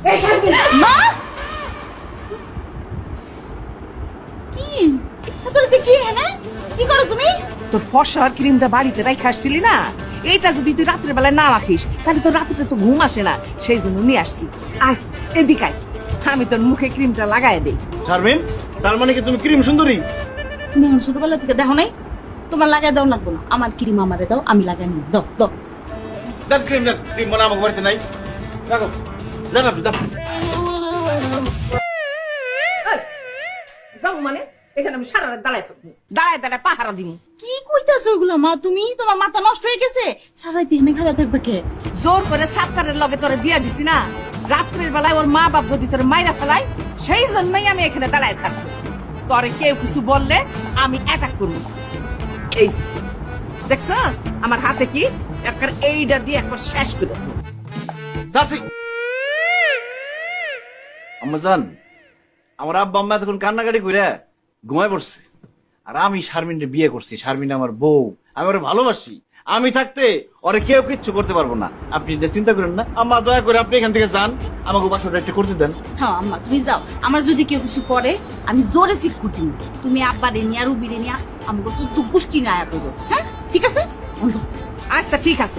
এই শারমিন মা কি তোরতে কি হ্যাঁ কি করো তুমি? তোর ফর্সার ক্রিমটা বাড়িতে রাইখা আসছিলি না, এটা যদি তুই রাত্রে বেলায় না রাখিস তাহলে তোর রাত্রে তো ঘুম আসে না, সেই জন্য নিয়ে আসছি। আয় এদিকে আয়, আমি তোর মুখে ক্রিমটা লাগাই দেই। শারমিন, তার মানে কি তুমি ক্রিম সুন্দরী? তুমি আমার ছোটবেলা থেকে দেখো নাই? তোমার লাগাই দাও লাগবো না, আমার ক্রিম আমারে দাও, আমি লাগাই নিব। দাও দাও। দেখ ক্রিম, দেখ ক্রিম মানে আমার বাড়িতে নাই। দেখো দেখ আপনি দেখ। যাও মানে এখানে আমি সারা রাত দাঁড়ায় থাকবো, দাঁড়ায় দাঁড়ায় পাহারা দিব। কি কইতাছো ওগুলো মা? তুমি তোমার মাথা নষ্ট হয়ে গেছে, সারাই দিন খারাপ থাকবে কে? জোর করে সাতটারের লগে তোরে বিয়া দিছি না, রাত্রের বেলায় ওর মা বাপ যদি তোর মাইরা ফেলায়, সেই জন্যই আমি এখানে দাঁড়ায় থাকবো। তোরে কেউ কিছু বললে আমি অ্যাটাক করবো। এই যে, দেখছস আমার হাতে কি, একবার এইটা দিয়ে একবার শেষ করে দেবো। চাচি, আম্মা জান, আমার আব্বা আম্মা এতক্ষণ কান্নাকাটি করে ঘুমায় পড়ছে, আর আমি শারমিনকে বিয়ে করছি। শারমিন আমার বউ, আমি ওরে ভালোবাসি। আমি থাকতে ওরে কেউ কিচ্ছু করতে পারবো না। আপনি এটা চিন্তা করেন না আম্মা, দয়া করে আপনি এখান থেকে যান, আমাকে বাসাটা একটু করতে দেন। হ্যাঁ আম্মা তুমি যাও, আমার যদি কেউ কিছু করে আমি জোরে চিৎ কুটি। তুমি আব্বা রে নিয়ে আর উবি রে নিয়ে আমাকে তো পুষ্টি না আয়া করবো। হ্যাঁ ঠিক আছে? আচ্ছা ঠিক আছে।